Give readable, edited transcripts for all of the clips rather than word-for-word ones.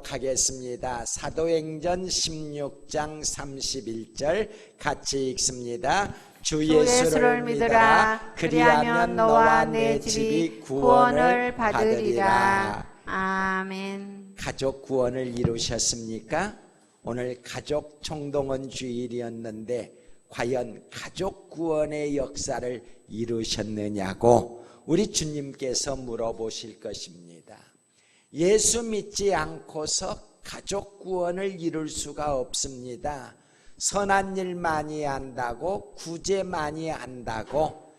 읽도록 하겠습니다. 사도행전 16장 31절 같이 읽습니다. 주 예수를 믿으라. 그리하면 너와 내 집이 구원을 받으리라. 아멘. 가족 구원을 이루셨습니까? 오늘 가족 총동원 주일이었는데 과연 가족 구원의 역사를 이루셨느냐고 우리 주님께서 물어보실 것입니다. 예수 믿지 않고서 가족 구원을 이룰 수가 없습니다. 선한 일 많이 한다고, 구제 많이 한다고,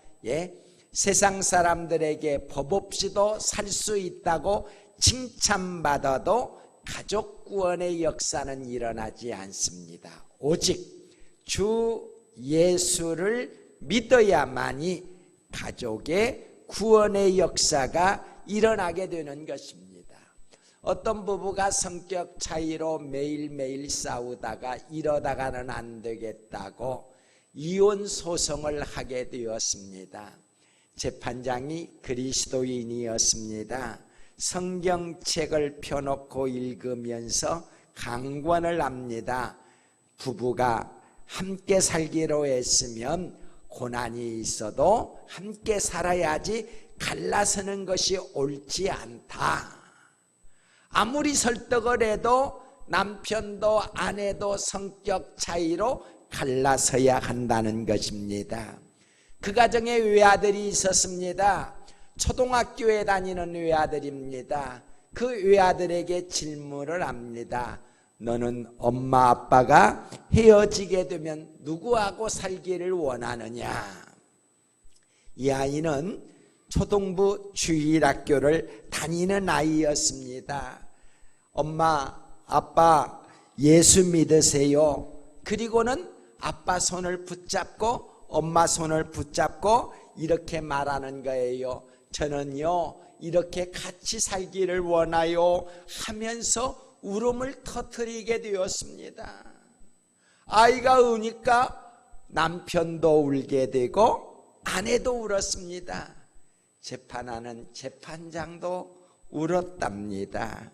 세상 사람들에게 법 없이도 살 수 있다고 칭찬받아도 가족 구원의 역사는 일어나지 않습니다. 오직 주 예수를 믿어야만이 가족의 구원의 역사가 일어나게 되는 것입니다. 어떤 부부가 성격 차이로 매일매일 싸우다가 이러다가는 안 되겠다고 이혼 소송을 하게 되었습니다. 재판장이 그리스도인이었습니다. 성경책을 펴놓고 읽으면서 강권을 합니다. 부부가 함께 살기로 했으면 고난이 있어도 함께 살아야지 갈라서는 것이 옳지 않다. 아무리 설득을 해도 남편도 아내도 성격 차이로 갈라서야 한다는 것입니다. 그 가정에 외아들이 있었습니다. 초등학교에 다니는 외아들입니다. 그 외아들에게 질문을 합니다. 너는 엄마 아빠가 헤어지게 되면 누구하고 살기를 원하느냐? 이 아이는 초등부 주일학교를 다니는 아이였습니다. 엄마 아빠 예수 믿으세요. 그리고는 아빠 손을 붙잡고 엄마 손을 붙잡고 이렇게 말하는 거예요. 저는요 이렇게 같이 살기를 원해요 하면서 울음을 터뜨리게 되었습니다. 아이가 우니까 남편도 울게 되고 아내도 울었습니다. 재판하는 재판장도 울었답니다.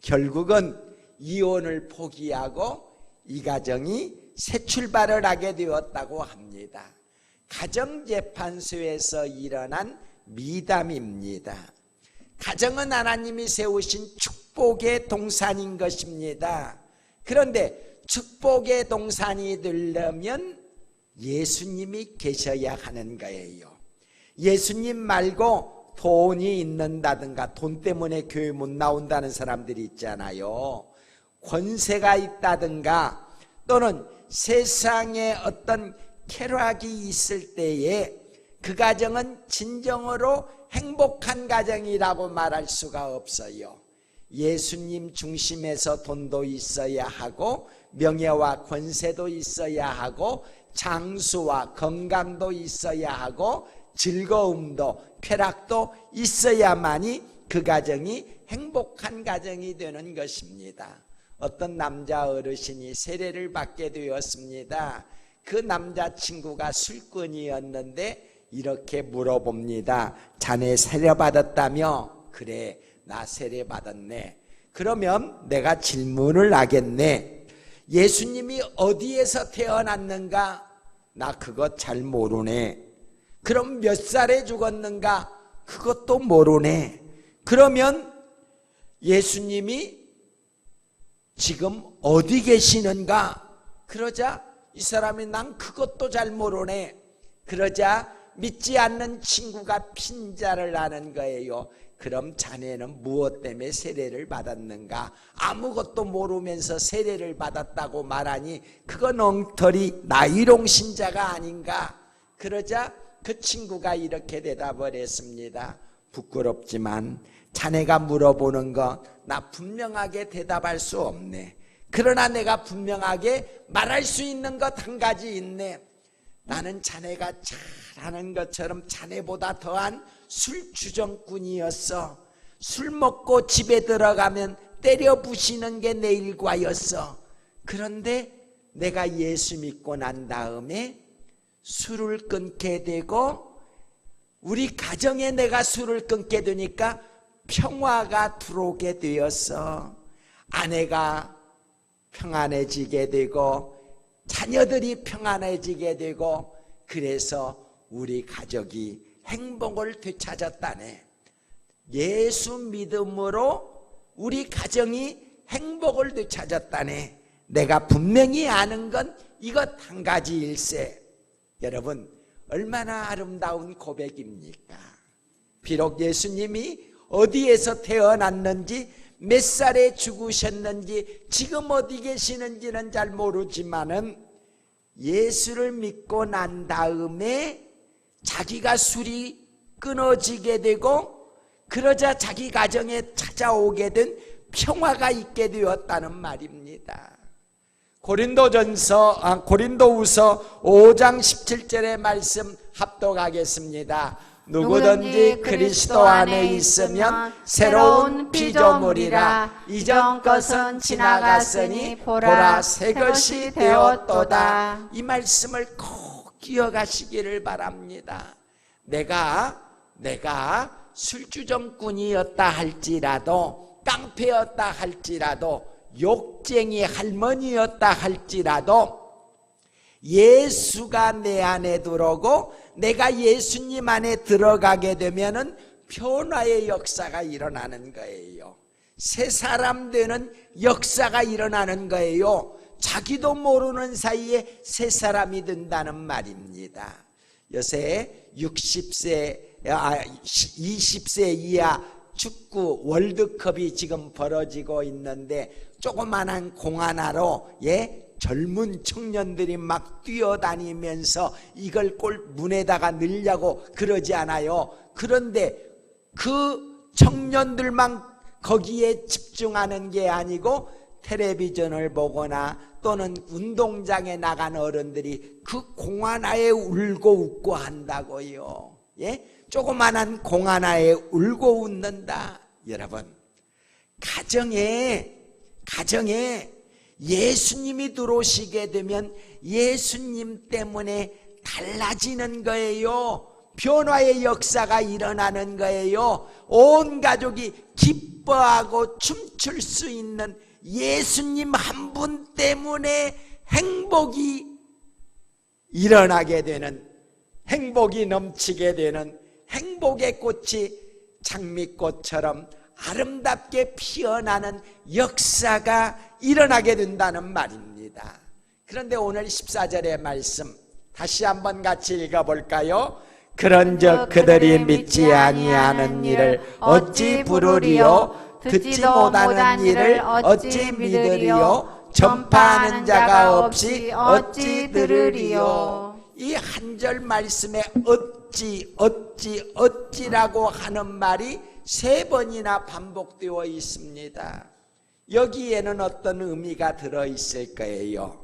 결국은 이혼을 포기하고 이 가정이 새 출발을 하게 되었다고 합니다. 가정재판소에서 일어난 미담입니다. 가정은 하나님이 세우신 축복의 동산인 것입니다. 그런데 축복의 동산이 되려면 예수님이 계셔야 하는 거예요. 예수님 말고 돈이 있는다든가 돈 때문에 교회 못 나온다는 사람들이 있잖아요. 권세가 있다든가 또는 세상에 어떤 쾌락이 있을 때에 그 가정은 진정으로 행복한 가정이라고 말할 수가 없어요. 예수님 중심에서 돈도 있어야 하고 명예와 권세도 있어야 하고 장수와 건강도 있어야 하고 즐거움도 쾌락도 있어야만이 그 가정이 행복한 가정이 되는 것입니다. 어떤 남자 어르신이 세례를 받게 되었습니다. 그 남자친구가 술꾼이었는데 이렇게 물어봅니다. 자네 세례 받았다며? 그래, 나 세례 받았네. 그러면 내가 질문을 하겠네. 예수님이 어디에서 태어났는가? 나 그거 잘 모르네. 그럼 몇 살에 죽었는가? 그것도 모르네. 그러면 예수님이 지금 어디 계시는가? 그러자 이 사람이 난 그것도 잘 모르네. 그러자 믿지 않는 친구가 핀자를 하는 거예요. 그럼 자네는 무엇 때문에 세례를 받았는가? 아무것도 모르면서 세례를 받았다고 말하니 그건 엉터리 나이롱 신자가 아닌가? 그러자 그 친구가 이렇게 대답을 했습니다. 부끄럽지만 자네가 물어보는 거 나 분명하게 대답할 수 없네. 그러나 내가 분명하게 말할 수 있는 것 한 가지 있네. 나는 자네가 잘하는 것처럼 자네보다 더한 술주정꾼이었어. 술 먹고 집에 들어가면 때려 부시는 게 내 일과였어. 그런데 내가 예수 믿고 난 다음에 술을 끊게 되고 우리 가정에 내가 술을 끊게 되니까 평화가 들어오게 되었어. 아내가 평안해지게 되고 자녀들이 평안해지게 되고 그래서 우리 가족이 행복을 되찾았다네. 예수 믿음으로 우리 가정이 행복을 되찾았다네. 내가 분명히 아는 건 이것 한 가지일세. 여러분, 얼마나 아름다운 고백입니까? 비록 예수님이 어디에서 태어났는지, 몇 살에 죽으셨는지, 지금 어디 계시는지는 잘 모르지만은 예수를 믿고 난 다음에 자기가 술이 끊어지게 되고 그러자 자기 가정에 찾아오게 된 평화가 있게 되었다는 말입니다. 고린도후서 5장 17절의 말씀 합독하겠습니다. 누구든지 그리스도 안에 있으면 새로운 피조물이라. 이전 것은 지나갔으니 보라 새 것이 되었도다. 이 말씀을 꼭 기억하시기를 바랍니다. 내가 술주정꾼이었다 할지라도, 깡패였다 할지라도, 욕쟁이 할머니였다 할지라도 예수가 내 안에 들어오고 내가 예수님 안에 들어가게 되면은 변화의 역사가 일어나는 거예요. 새 사람 되는 역사가 일어나는 거예요. 자기도 모르는 사이에 새 사람이 된다는 말입니다. 요새 20세 이하 축구 월드컵이 지금 벌어지고 있는데 조그만한 공 하나로 젊은 청년들이 막 뛰어다니면서 이걸 골 문에다가 넣으려고 그러지 않아요. 그런데 그 청년들만 거기에 집중하는 게 아니고 텔레비전을 보거나 또는 운동장에 나간 어른들이 그 공 하나에 울고 웃고 한다고요. 조그만한 공 하나에 울고 웃는다. 여러분, 가정에 예수님이 들어오시게 되면 예수님 때문에 달라지는 거예요. 변화의 역사가 일어나는 거예요. 온 가족이 기뻐하고 춤출 수 있는 예수님 한 분 때문에 행복이 일어나게 되는, 행복이 넘치게 되는, 행복의 꽃이 장미꽃처럼 아름답게 피어나는 역사가 일어나게 된다는 말입니다. 그런데 오늘 14절의 말씀 다시 한번 같이 읽어볼까요? 그런즉 그들이 믿지 아니하는 일을 어찌 부르리요? 듣지 못하는 일을 어찌 믿으리요? 전파하는 자가 없이 어찌 들으리요? 이 한 절 말씀에 어찌라고 하는 말이 3번이나 반복되어 있습니다. 여기에는 어떤 의미가 들어있을 거예요.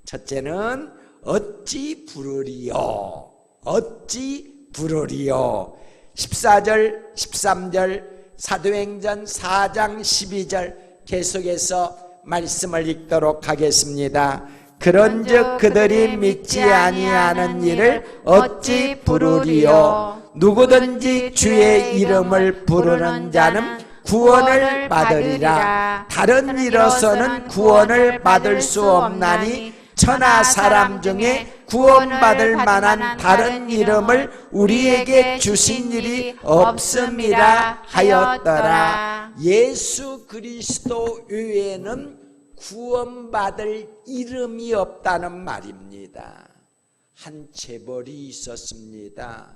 첫째는 어찌 부르리요? 어찌 부르리요? 14절, 13절, 사도행전 4장 12절 계속해서 말씀을 읽도록 하겠습니다. 그런즉 그들이 믿지 아니하는 일을 어찌 부르리요? 누구든지 주의 이름을 부르는 자는 구원을 받으리라. 다른 이로서는 구원을 받을 수 없나니 천하 사람 중에 구원받을 만한 다른 이름을 우리에게 주신 일이 없음이라 하였더라. 예수 그리스도 외에는 구원받을 이름이 없다는 말입니다. 한 재벌이 있었습니다.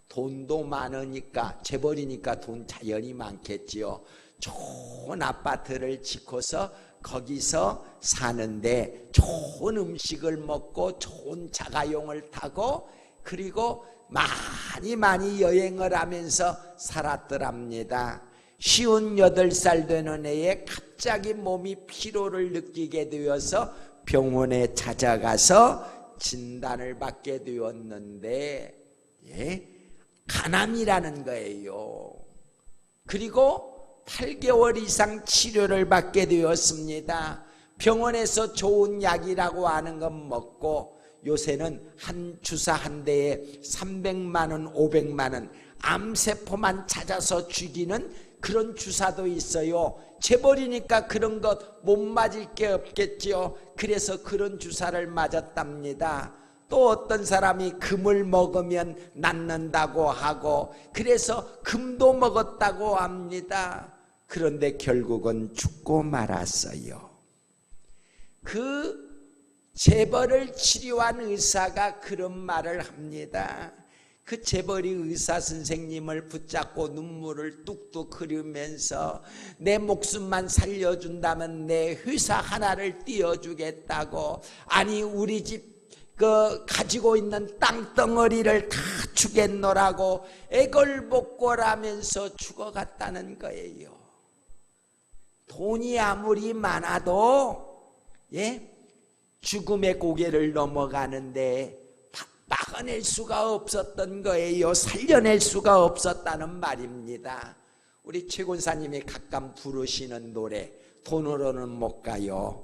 돈도 많으니까, 재벌이니까 돈 자연히 많겠지요. 좋은 아파트를 짓고서 거기서 사는데 좋은 음식을 먹고 좋은 자가용을 타고 그리고 많이 여행을 하면서 살았더랍니다. 58살 되는 해에 갑자기 몸이 피로를 느끼게 되어서 병원에 찾아가서 진단을 받게 되었는데 간암이라는 거예요. 그리고 8개월 이상 치료를 받게 되었습니다. 병원에서 좋은 약이라고 하는 건 먹고 요새는 한 주사 한 대에 300만 원, 500만 원 암세포만 찾아서 죽이는 그런 주사도 있어요. 재벌이니까 그런 것 못 맞을 게 없겠지요. 그래서 그런 주사를 맞았답니다. 또 어떤 사람이 금을 먹으면 낫는다고 하고 그래서 금도 먹었다고 합니다. 그런데 결국은 죽고 말았어요. 그 재벌을 치료한 의사가 그런 말을 합니다. 그 재벌이 의사 선생님을 붙잡고 눈물을 뚝뚝 흐르면서 내 목숨만 살려준다면 내 회사 하나를 띄워주겠다고, 아니 우리 집 가지고 있는 땅덩어리를 다 주겠노라고 애걸복걸하면서 죽어갔다는 거예요. 돈이 아무리 많아도 죽음의 고개를 넘어가는데 막아낼 수가 없었던 거예요. 살려낼 수가 없었다는 말입니다. 우리 최 권사님이 가끔 부르시는 노래, 돈으로는 못 가요.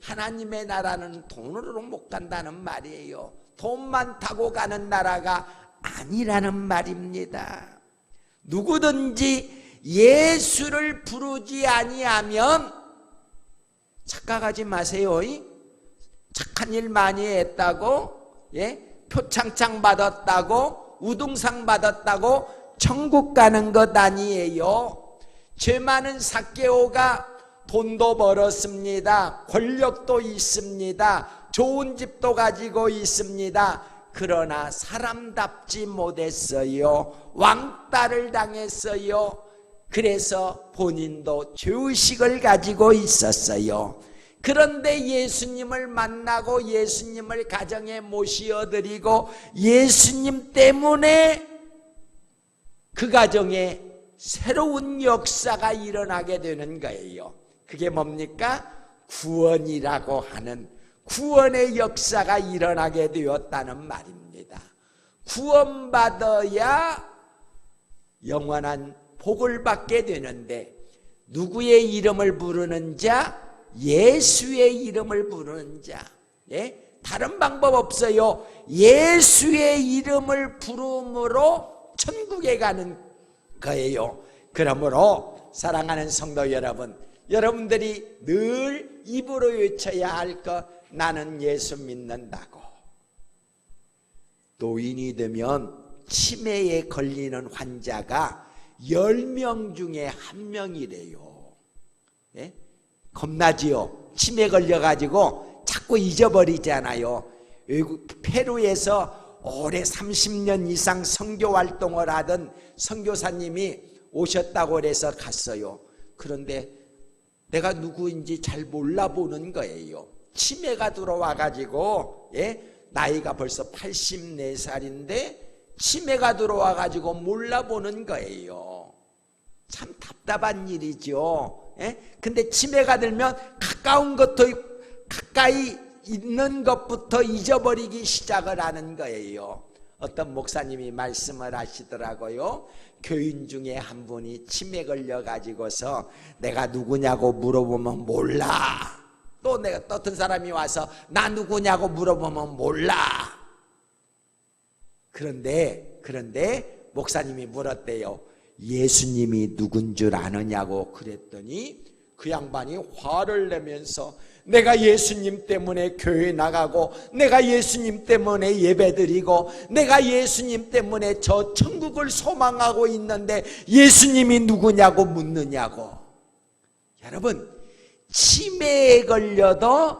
하나님의 나라는 돈으로 못 간다는 말이에요. 돈만 타고 가는 나라가 아니라는 말입니다. 누구든지 예수를 부르지 아니하면 착각하지 마세요. 착한 일 많이 했다고 표창장 받았다고 우등상 받았다고 천국 가는 것 아니에요. 죄 많은 삭개오가 돈도 벌었습니다. 권력도 있습니다. 좋은 집도 가지고 있습니다. 그러나 사람답지 못했어요. 왕따를 당했어요. 그래서 본인도 죄의식을 가지고 있었어요. 그런데 예수님을 만나고 예수님을 가정에 모시어드리고 예수님 때문에 그 가정에 새로운 역사가 일어나게 되는 거예요. 그게 뭡니까? 구원이라고 하는 구원의 역사가 일어나게 되었다는 말입니다. 구원받아야 영원한 복을 받게 되는데 누구의 이름을 부르는 자? 예수의 이름을 부르는 자. 다른 방법 없어요. 예수의 이름을 부름으로 천국에 가는 거예요. 그러므로 사랑하는 성도 여러분, 여러분들이 늘 입으로 외쳐야 할 것, 나는 예수 믿는다고. 노인이 되면 치매에 걸리는 환자가 10명 중에 1명이래요. 겁나지요? 치매 걸려가지고 자꾸 잊어버리잖아요. 외국 페루에서 오래 30년 이상 선교 활동을 하던 선교사님이 오셨다고 해서 갔어요. 그런데 내가 누구인지 잘 몰라보는 거예요. 치매가 들어와가지고 나이가 벌써 84살인데 치매가 들어와가지고 몰라보는 거예요. 참 답답한 일이죠. 근데 치매가 들면 가까이 있는 것부터 잊어버리기 시작을 하는 거예요. 어떤 목사님이 말씀을 하시더라고요. 교인 중에 한 분이 치매 걸려가지고서 내가 누구냐고 물어보면 몰라. 또 어떤 사람이 와서 나 누구냐고 물어보면 몰라. 그런데 목사님이 물었대요. 예수님이 누군 줄 아느냐고 그랬더니 그 양반이 화를 내면서 내가 예수님 때문에 교회 나가고 내가 예수님 때문에 예배드리고 내가 예수님 때문에 저 천국을 소망하고 있는데 예수님이 누구냐고 묻느냐고. 여러분, 치매에 걸려도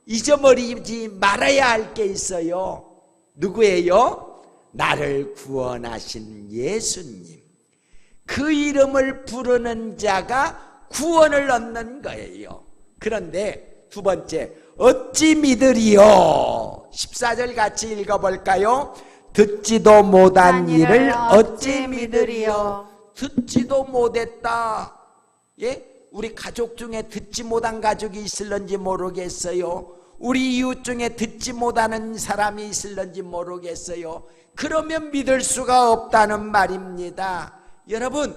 잊어버리지 말아야 할 게 있어요. 누구예요? 나를 구원하신 예수님. 그 이름을 부르는 자가 구원을 얻는 거예요. 그런데 두 번째, 어찌 믿으리요? 14절 같이 읽어볼까요? 듣지도 못한 일을 어찌 믿으리요? 듣지도 못했다. 우리 가족 중에 듣지 못한 가족이 있을런지 모르겠어요. 우리 이웃 중에 듣지 못하는 사람이 있을런지 모르겠어요. 그러면 믿을 수가 없다는 말입니다. 여러분,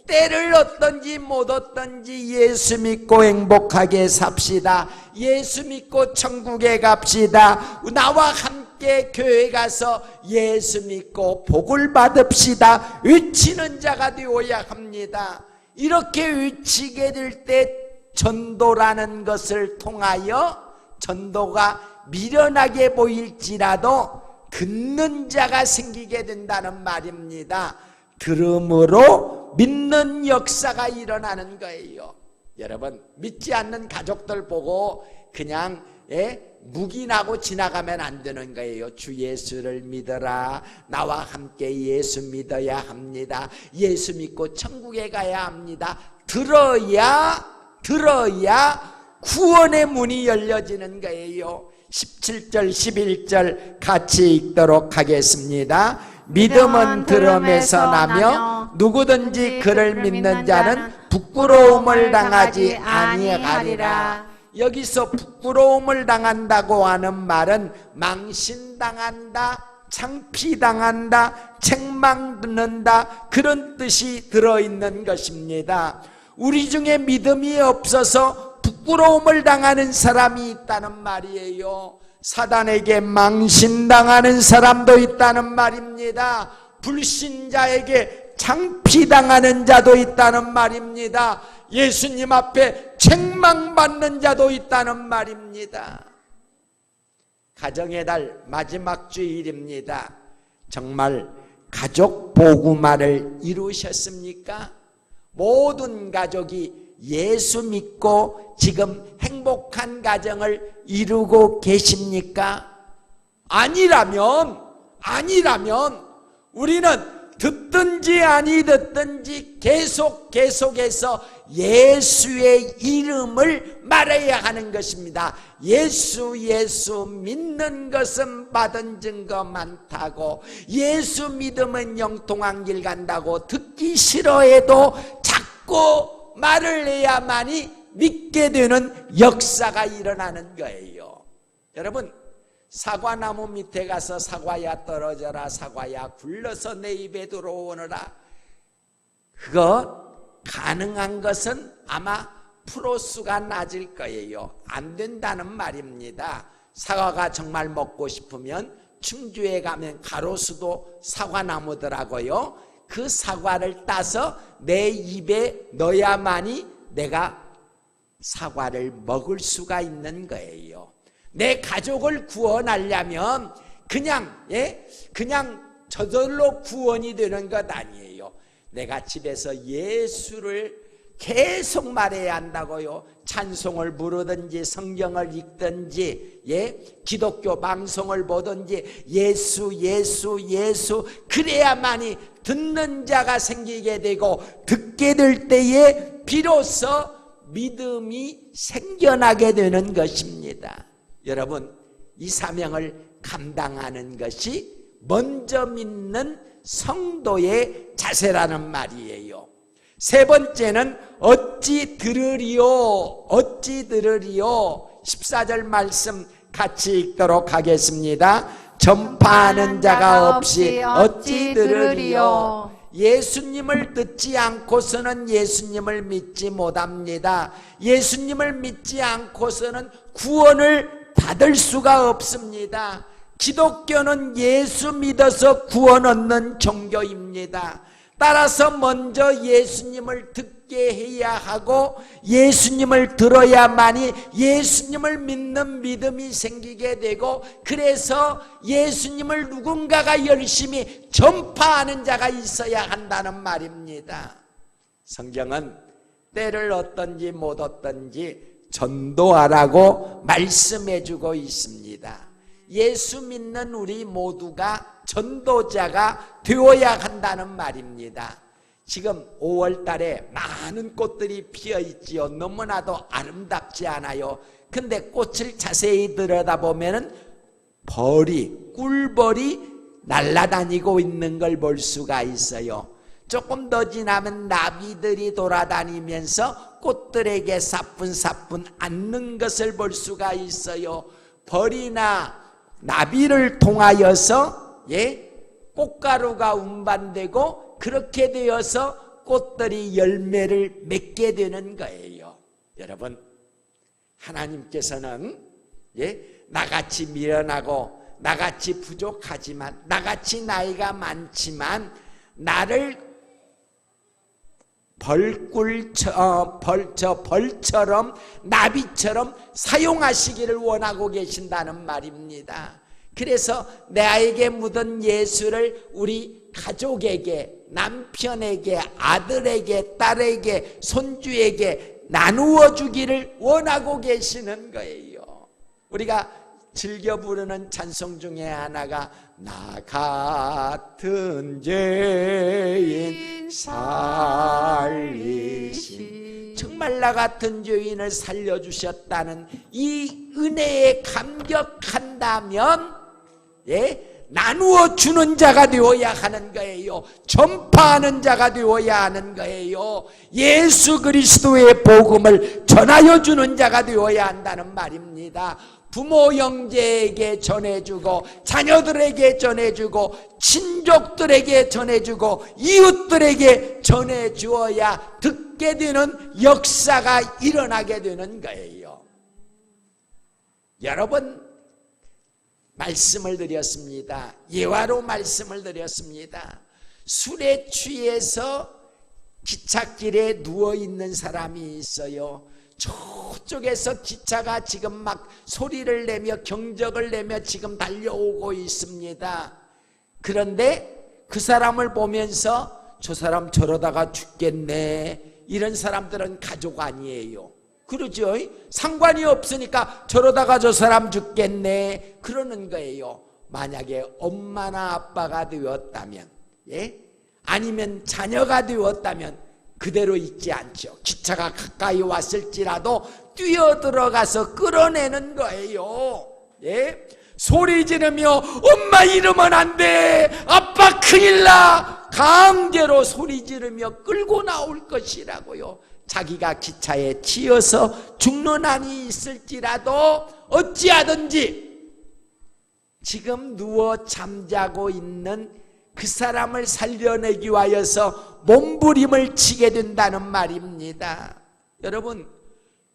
때를 얻든지 못 얻든지 예수 믿고 행복하게 삽시다. 예수 믿고 천국에 갑시다. 나와 함께 함께 교회 가서 예수 믿고 복을 받읍시다 외치는 자가 되어야 합니다. 이렇게 외치게 될 때 전도라는 것을 통하여 전도가 미련하게 보일지라도 듣는 자가 생기게 된다는 말입니다. 들음으로 믿는 역사가 일어나는 거예요. 여러분, 믿지 않는 가족들 보고 그냥 묵인하고 지나가면 안 되는 거예요. 주 예수를 믿어라. 나와 함께 예수 믿어야 합니다. 예수 믿고 천국에 가야 합니다. 들어야 구원의 문이 열려지는 거예요. 17절 11절 같이 읽도록 하겠습니다. 믿음은 들음에서 나며 누구든지 그를 믿는 자는 부끄러움을 당하지 아니하리라. 여기서 부끄러움을 당한다고 하는 말은 망신당한다, 창피당한다, 책망 듣는다, 그런 뜻이 들어있는 것입니다. 우리 중에 믿음이 없어서 부끄러움을 당하는 사람이 있다는 말이에요. 사단에게 망신당하는 사람도 있다는 말입니다. 불신자에게 창피당하는 자도 있다는 말입니다. 예수님 앞에 책망받는 자도 있다는 말입니다. 가정의 달 마지막 주일입니다. 정말 가족 복음화를 이루셨습니까? 모든 가족이 예수 믿고 지금 행복한 가정을 이루고 계십니까? 아니라면 우리는 듣든지 아니 듣든지 계속해서 예수의 이름을 말해야 하는 것입니다. 예수 믿는 것은 받은 증거 많다고, 예수 믿으면 영통한 길 간다고 듣기 싫어해도 자꾸 말을 해야만이 믿게 되는 역사가 일어나는 거예요. 여러분, 사과나무 밑에 가서 사과야 떨어져라, 사과야 굴러서 내 입에 들어오너라. 그거 가능한 것은 아마 프로수가 낮을 거예요. 안 된다는 말입니다. 사과가 정말 먹고 싶으면 충주에 가면 가로수도 사과나무더라고요. 그 사과를 따서 내 입에 넣어야만이 내가 사과를 먹을 수가 있는 거예요. 내 가족을 구원하려면 그냥 저절로 구원이 되는 것 아니에요. 내가 집에서 예수를 계속 말해야 한다고요. 찬송을 부르든지 성경을 읽든지 기독교 방송을 보든지 예수 그래야만이 듣는 자가 생기게 되고, 듣게 될 때에 비로소 믿음이 생겨나게 되는 것입니다. 여러분, 이 사명을 감당하는 것이 먼저 믿는 성도의 자세라는 말이에요. 세 번째는 어찌 들으리요 14절 말씀 같이 읽도록 하겠습니다. 전파하는 자가 없이 어찌 들으리요. 예수님을 듣지 않고서는 예수님을 믿지 못합니다. 예수님을 믿지 않고서는 구원을 받을 수가 없습니다. 기독교는 예수 믿어서 구원 얻는 종교입니다. 따라서 먼저 예수님을 듣게 해야 하고, 예수님을 들어야만이 예수님을 믿는 믿음이 생기게 되고, 그래서 예수님을 누군가가 열심히 전파하는 자가 있어야 한다는 말입니다. 성경은 때를 얻든지 못 얻든지 전도하라고 말씀해주고 있습니다. 예수 믿는 우리 모두가 전도자가 되어야 한다는 말입니다. 지금 5월 달에 많은 꽃들이 피어 있지요. 너무나도 아름답지 않아요? 근데 꽃을 자세히 들여다보면 꿀벌이 날아다니고 있는 걸 볼 수가 있어요. 조금 더 지나면 나비들이 돌아다니면서 꽃들에게 사뿐사뿐 앉는 것을 볼 수가 있어요. 벌이나 나비를 통하여서 꽃가루가 운반되고, 그렇게 되어서 꽃들이 열매를 맺게 되는 거예요. 여러분, 하나님께서는 나같이 미련하고 나같이 부족하지만, 나같이 나이가 많지만 나를 벌처럼 나비처럼 사용하시기를 원하고 계신다는 말입니다. 그래서 나에게 묻은 예수를 우리 가족에게, 남편에게, 아들에게, 딸에게, 손주에게 나누어 주기를 원하고 계시는 거예요. 우리가 즐겨 부르는 찬송 중에 하나가 나 같은 죄인 살리신, 정말 나 같은 죄인을 살려주셨다는 이 은혜에 감격한다면 나누어 주는 자가 되어야 하는 거예요. 전파하는 자가 되어야 하는 거예요. 예수 그리스도의 복음을 전하여 주는 자가 되어야 한다는 말입니다. 부모 형제에게 전해주고, 자녀들에게 전해주고, 친족들에게 전해주고, 이웃들에게 전해주어야 듣게 되는 역사가 일어나게 되는 거예요. 여러분, 말씀을 드렸습니다. 예화로 말씀을 드렸습니다. 술에 취해서 기찻길에 누워있는 사람이 있어요. 저쪽에서 기차가 지금 막 소리를 내며 경적을 내며 지금 달려오고 있습니다. 그런데 그 사람을 보면서 저 사람 저러다가 죽겠네, 이런 사람들은 가족 아니에요. 그러죠? 상관이 없으니까 저러다가 저 사람 죽겠네 그러는 거예요. 만약에 엄마나 아빠가 되었다면, 아니면 자녀가 되었다면 그대로 있지 않죠. 기차가 가까이 왔을지라도 뛰어들어가서 끌어내는 거예요. 소리 지르며 엄마 이러면 안 돼, 아빠 큰일 나, 강제로 소리 지르며 끌고 나올 것이라고요. 자기가 기차에 치여서 죽는 한이 있을지라도 어찌하든지 지금 누워 잠자고 있는 그 사람을 살려내기 위하여서 몸부림을 치게 된다는 말입니다. 여러분,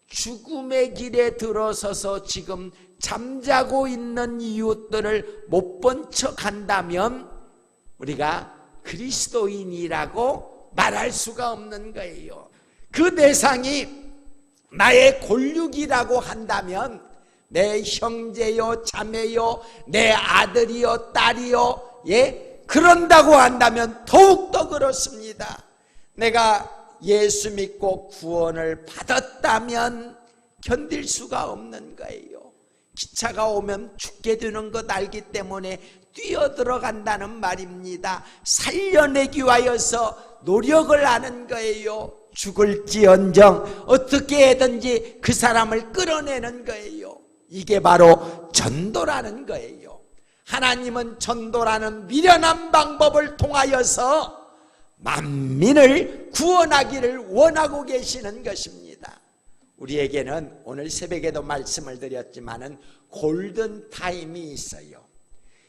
죽음의 길에 들어서서 지금 잠자고 있는 이웃들을 못 본 척 한다면 우리가 그리스도인이라고 말할 수가 없는 거예요. 그 대상이 나의 골육이라고 한다면, 내 형제요, 자매요, 내 아들이요, 딸이요, 그런다고 한다면 더욱더 그렇습니다. 내가 예수 믿고 구원을 받았다면 견딜 수가 없는 거예요. 기차가 오면 죽게 되는 것 알기 때문에 뛰어들어간다는 말입니다. 살려내기 위하여서 노력을 하는 거예요. 죽을지언정 어떻게 해든지 그 사람을 끌어내는 거예요. 이게 바로 전도라는 거예요. 하나님은 전도라는 미련한 방법을 통하여서 만민을 구원하기를 원하고 계시는 것입니다. 우리에게는 오늘 새벽에도 말씀을 드렸지만은 골든타임이 있어요.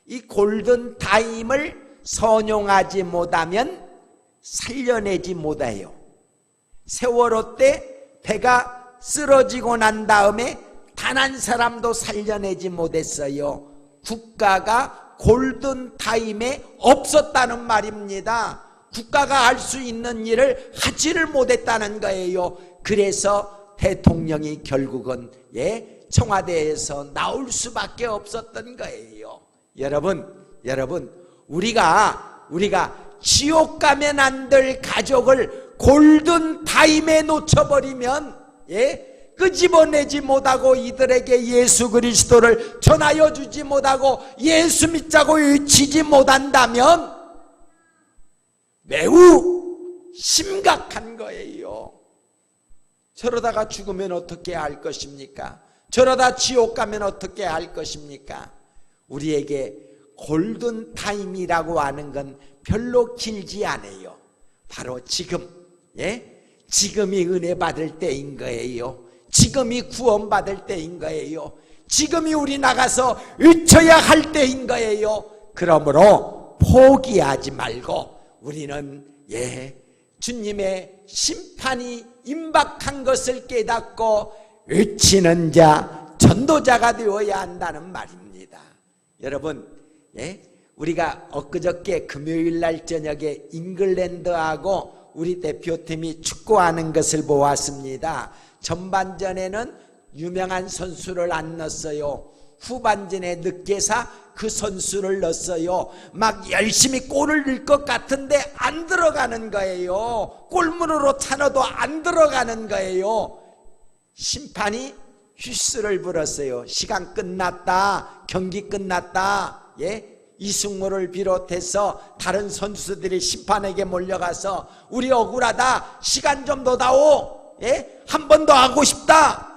이 골든타임을 선용하지 못하면 살려내지 못해요. 세월호 때 배가 쓰러지고 난 다음에 단 한 사람도 살려내지 못했어요. 국가가 골든타임에 없었다는 말입니다. 국가가 할 수 있는 일을 하지를 못했다는 거예요. 그래서 대통령이 결국은 청와대에서 나올 수밖에 없었던 거예요. 여러분, 우리가 지옥 가면 안 될 가족을 골든타임에 놓쳐버리면 끄집어내지 못하고 이들에게 예수 그리스도를 전하여 주지 못하고 예수 믿자고 외치지 못한다면 매우 심각한 거예요. 저러다가 죽으면 어떻게 할 것입니까? 저러다 지옥 가면 어떻게 할 것입니까? 우리에게 골든타임이라고 하는 건 별로 길지 않아요. 바로 지금, 지금이 은혜 받을 때인 거예요. 지금이 구원받을 때인 거예요. 지금이 우리 나가서 외쳐야 할 때인 거예요. 그러므로 포기하지 말고 우리는 주님의 심판이 임박한 것을 깨닫고 외치는 자, 전도자가 되어야 한다는 말입니다. 여러분, 우리가 엊그저께 금요일 날 저녁에 잉글랜드하고 우리 대표팀이 축구하는 것을 보았습니다. 전반전에는 유명한 선수를 안 넣었어요. 후반전에 늦게서 그 선수를 넣었어요. 막 열심히 골을 넣을 것 같은데 안 들어가는 거예요. 골문으로 차너도 안 들어가는 거예요. 심판이 휘스를 불었어요. 시간 끝났다. 경기 끝났다. 이승우를 비롯해서 다른 선수들이 심판에게 몰려가서 우리 억울하다. 시간 좀 더 다오. 한 번 더 하고 싶다.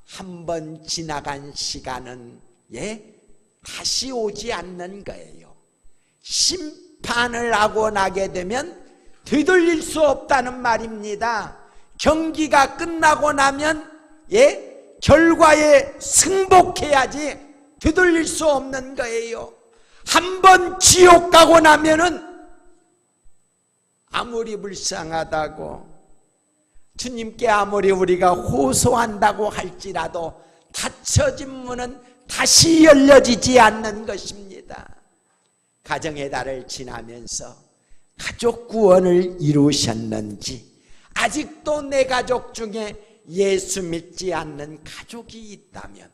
한 번 지나간 시간은 다시 오지 않는 거예요. 심판을 하고 나게 되면 되돌릴 수 없다는 말입니다. 경기가 끝나고 나면 결과에 승복해야지 되돌릴 수 없는 거예요. 한 번 지옥 가고 나면은 아무리 불쌍하다고 주님께 아무리 우리가 호소한다고 할지라도 닫혀진 문은 다시 열려지지 않는 것입니다. 가정의 달을 지나면서 가족 구원을 이루셨는지 아직도 내 가족 중에 예수 믿지 않는 가족이 있다면,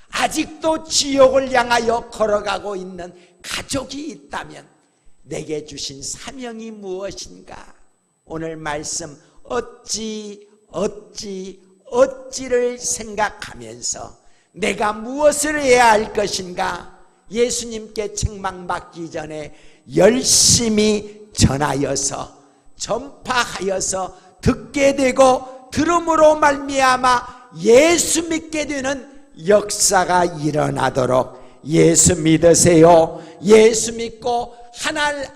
아직도 지옥을 향하여 걸어가고 있는 가족이 있다면 내게 주신 사명이 무엇인가? 오늘 말씀 어찌를 생각하면서 내가 무엇을 해야 할 것인가? 예수님께 책망받기 전에 열심히 전하여서 전파하여서 듣게 되고 들음으로 말미암아 예수 믿게 되는 역사가 일어나도록 예수 믿으세요. 예수 믿고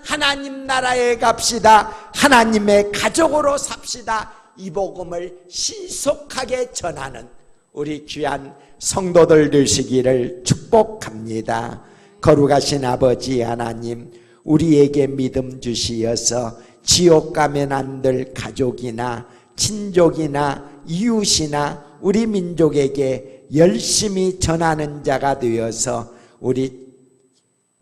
하나님 나라에 갑시다. 하나님의 가족으로 삽시다. 이 복음을 신속하게 전하는 우리 귀한 성도들 되시기를 축복합니다. 거룩하신 아버지 하나님, 우리에게 믿음 주시어서 지옥 가면 안 될 가족이나 친족이나 이웃이나 우리 민족에게 열심히 전하는 자가 되어서 우리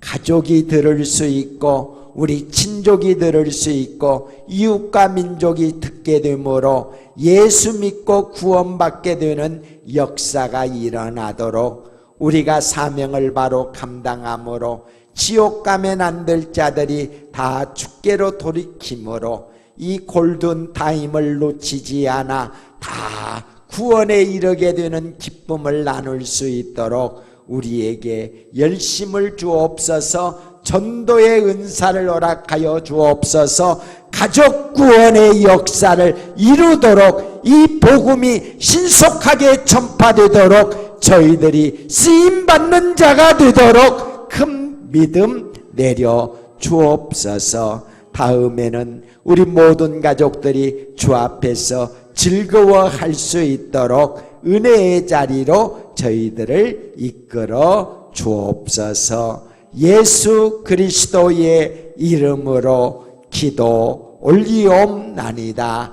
가족이 들을 수 있고 우리 친족이 들을 수 있고 이웃과 민족이 듣게 되므로 예수 믿고 구원받게 되는 역사가 일어나도록 우리가 사명을 바로 감당함으로 지옥 가면 안 될 자들이 다 주께로 돌이킴으로 이 골든 타임을 놓치지 않아 다 구원에 이르게 되는 기쁨을 나눌 수 있도록 우리에게 열심을 주옵소서. 전도의 은사를 허락하여 주옵소서. 가족 구원의 역사를 이루도록 이 복음이 신속하게 전파되도록 저희들이 쓰임받는 자가 되도록 큰 믿음 내려 주옵소서. 다음에는 우리 모든 가족들이 주 앞에서 즐거워할 수 있도록 은혜의 자리로 저희들을 이끌어 주옵소서. 예수 그리스도의 이름으로 기도 올리옵나이다.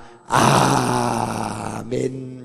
아멘.